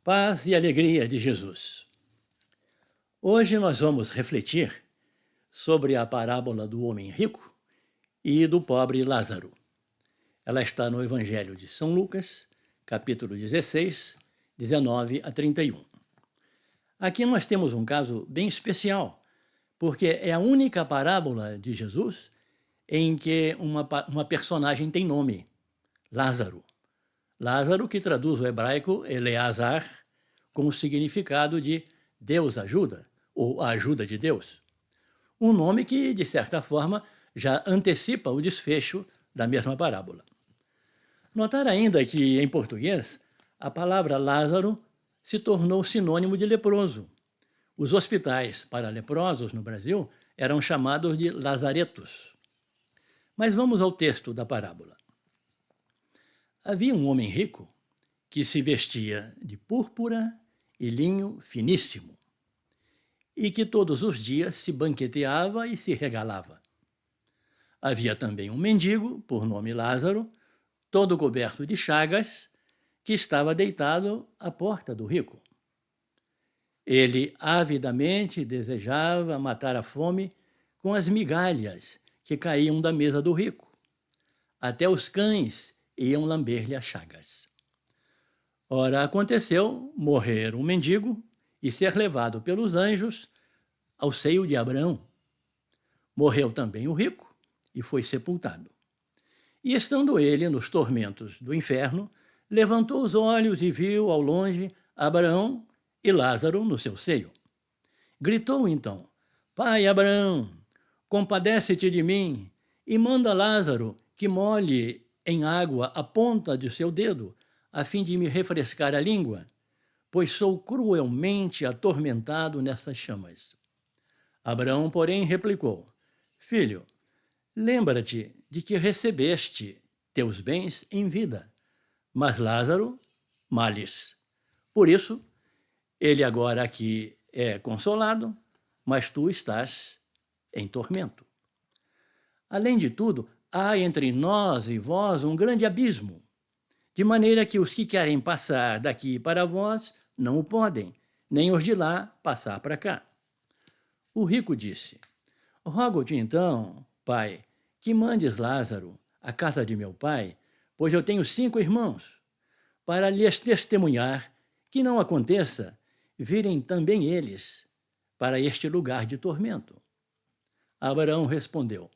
Paz e alegria de Jesus. Hoje nós vamos refletir sobre a parábola do homem rico e do pobre Lázaro. Ela está no Evangelho de São Lucas, capítulo 16, 19 a 31. Aqui nós temos um caso bem especial, porque é a única parábola de Jesus em que uma personagem tem nome, Lázaro. Lázaro, que traduz o hebraico Eleazar, com o significado de Deus ajuda, ou a ajuda de Deus. Um nome que, de certa forma, já antecipa o desfecho da mesma parábola. Notar ainda que, em português, a palavra Lázaro se tornou sinônimo de leproso. Os hospitais para leprosos no Brasil eram chamados de lazaretos. Mas vamos ao texto da parábola. Havia um homem rico que se vestia de púrpura e linho finíssimo, e que todos os dias se banqueteava e se regalava. Havia também um mendigo, por nome Lázaro, todo coberto de chagas, que estava deitado à porta do rico. Ele avidamente desejava matar a fome com as migalhas que caíam da mesa do rico. Até os cães iam lamber-lhe as chagas. Ora, aconteceu morrer um mendigo e ser levado pelos anjos ao seio de Abraão. Morreu também o rico e foi sepultado. E estando ele nos tormentos do inferno, levantou os olhos e viu ao longe Abraão e Lázaro no seu seio. Gritou então: Pai Abraão, compadece-te de mim e manda Lázaro que molhe em água a ponta de seu dedo, a fim de me refrescar a língua, pois sou cruelmente atormentado nessas chamas. Abraão, porém, replicou: Filho, lembra-te de que recebeste teus bens em vida, mas Lázaro, males. Por isso, ele agora aqui é consolado, mas tu estás em tormento. Além de tudo, há entre nós e vós um grande abismo, de maneira que os que querem passar daqui para vós não o podem, nem os de lá passar para cá. O rico disse: Rogo-te então, pai, que mandes Lázaro à casa de meu pai, pois eu tenho 5 irmãos, para lhes testemunhar que não aconteça virem também eles para este lugar de tormento. Abraão respondeu: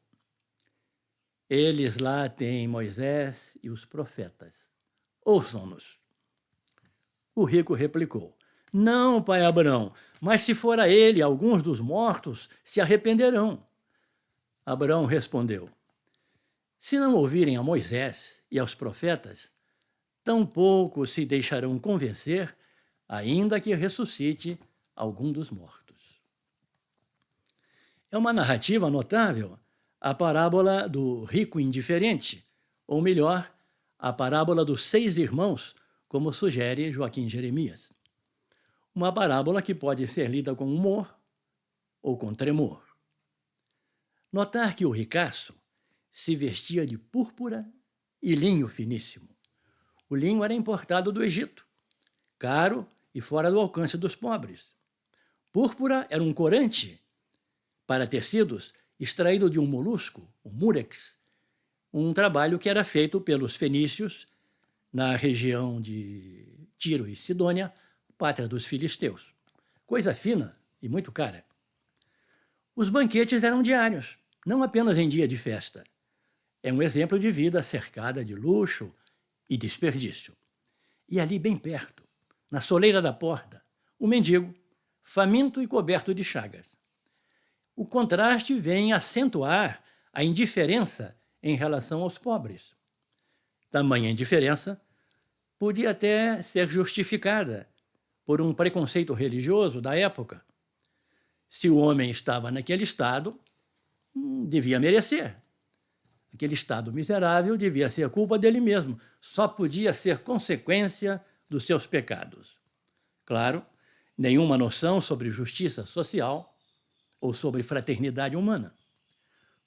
Eles lá têm Moisés e os profetas. Ouçam-nos. O rico replicou: Não, pai Abraão, mas se for a ele alguns dos mortos, se arrependerão. Abraão respondeu: Se não ouvirem a Moisés e aos profetas, tampouco se deixarão convencer, ainda que ressuscite algum dos mortos. É uma narrativa notável a parábola do rico indiferente, ou melhor, a parábola dos 6 irmãos, como sugere Joaquim Jeremias. Uma parábola que pode ser lida com humor ou com tremor. Notar que o ricaço se vestia de púrpura e linho finíssimo. O linho era importado do Egito, caro e fora do alcance dos pobres. Púrpura era um corante para tecidos extraído de um molusco, o múrex, um trabalho que era feito pelos fenícios na região de Tiro e Sidônia, pátria dos filisteus. Coisa fina e muito cara. Os banquetes eram diários, não apenas em dia de festa. É um exemplo de vida cercada de luxo e desperdício. E ali bem perto, na soleira da porta, o mendigo, faminto e coberto de chagas. O contraste vem acentuar a indiferença em relação aos pobres. Tamanha indiferença podia até ser justificada por um preconceito religioso da época. Se o homem estava naquele estado, devia merecer. Aquele estado miserável devia ser culpa dele mesmo, só podia ser consequência dos seus pecados. Claro, nenhuma noção sobre justiça social ou sobre fraternidade humana.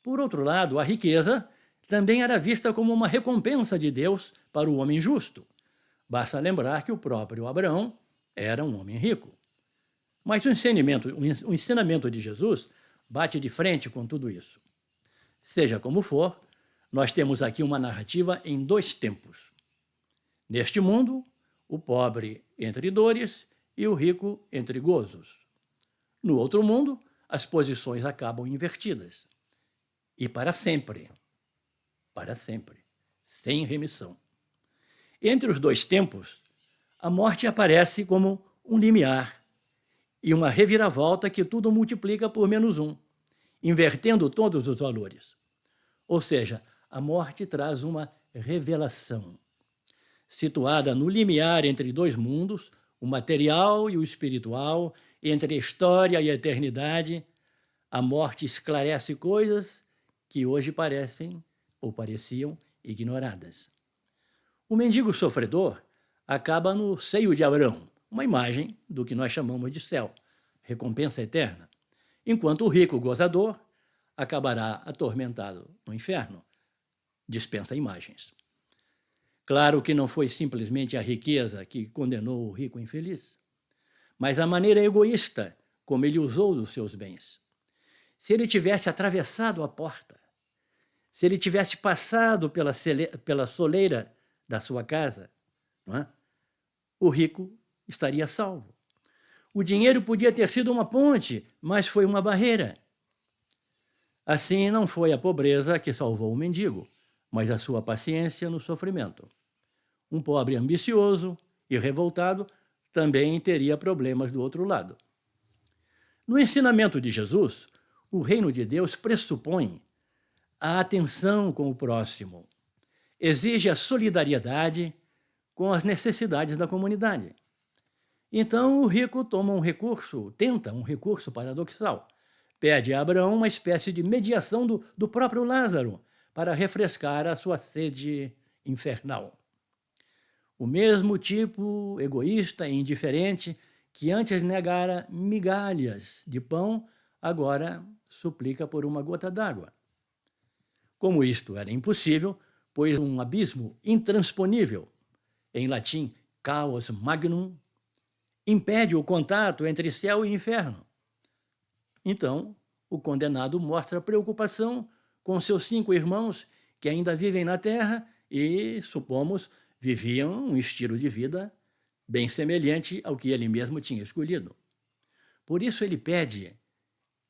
Por outro lado, a riqueza também era vista como uma recompensa de Deus para o homem justo. Basta lembrar que o próprio Abraão Era um homem rico. Mas o ensinamento de Jesus bate de frente com tudo isso. Seja como for, nós temos aqui uma narrativa em dois tempos. Neste mundo, o pobre entre dores e o rico entre gozos. No outro mundo, as posições acabam invertidas. E para sempre, sem remissão. Entre os dois tempos, a morte aparece como um limiar e uma reviravolta que tudo multiplica por -1, invertendo todos os valores. Ou seja, a morte traz uma revelação. Situada no limiar entre dois mundos, o material e o espiritual, entre a história e a eternidade, a morte esclarece coisas que hoje parecem ou pareciam ignoradas. O mendigo sofredor acaba no seio de Abraão, uma imagem do que nós chamamos de céu, recompensa eterna, enquanto o rico gozador acabará atormentado no inferno, dispensa imagens. Claro que não foi simplesmente a riqueza que condenou o rico infeliz, mas a maneira egoísta como ele usou dos seus bens. Se ele tivesse atravessado a porta, se ele tivesse passado pela soleira da sua casa, não é? O rico estaria salvo. O dinheiro podia ter sido uma ponte, mas foi uma barreira. Assim, não foi a pobreza que salvou o mendigo, mas a sua paciência no sofrimento. Um pobre ambicioso e revoltado também teria problemas do outro lado. No ensinamento de Jesus, o reino de Deus pressupõe a atenção com o próximo, exige a solidariedade com as necessidades da comunidade. Então, o rico tenta um recurso paradoxal. Pede a Abraão uma espécie de mediação do próprio Lázaro para refrescar a sua sede infernal. O mesmo tipo egoísta e indiferente que antes negara migalhas de pão, agora suplica por uma gota d'água. Como isto era impossível, pois um abismo intransponível, em latim caos magnum, impede o contato entre céu e inferno. Então, o condenado mostra preocupação com seus 5 irmãos que ainda vivem na terra e, supomos, viviam um estilo de vida bem semelhante ao que ele mesmo tinha escolhido. Por isso ele pede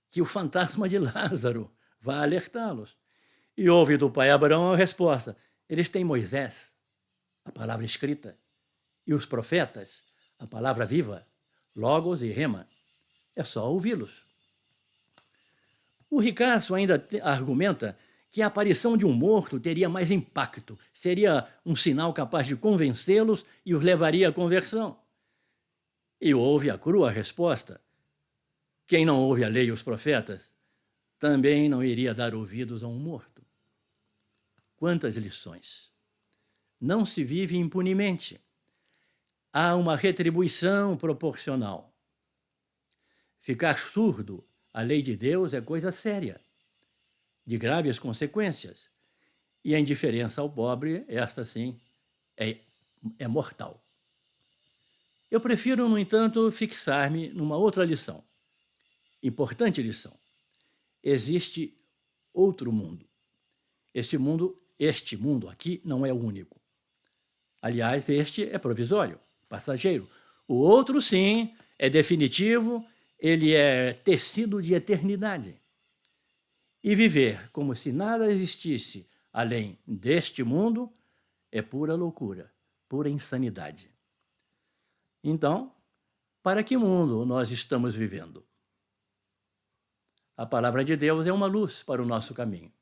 que o fantasma de Lázaro vá alertá-los. E ouve do pai Abraão a resposta: eles têm Moisés, a palavra escrita, e os profetas, a palavra viva, Logos e Rema. É só ouvi-los. O ricaço ainda argumenta que a aparição de um morto teria mais impacto, seria um sinal capaz de convencê-los e os levaria à conversão. E ouve a crua resposta: quem não ouve a lei e os profetas também não iria dar ouvidos a um morto. Quantas lições! Não se vive impunemente. Há uma retribuição proporcional. Ficar surdo à lei de Deus é coisa séria, de graves consequências. E a indiferença ao pobre, esta sim, é mortal. Eu prefiro, no entanto, fixar-me numa outra lição. Importante lição. Existe outro mundo. Este mundo aqui não é o único. Aliás, este é provisório, passageiro. O outro, sim, é definitivo, ele é tecido de eternidade. E viver como se nada existisse além deste mundo é pura loucura, pura insanidade. Então, para que mundo nós estamos vivendo? A palavra de Deus é uma luz para o nosso caminho.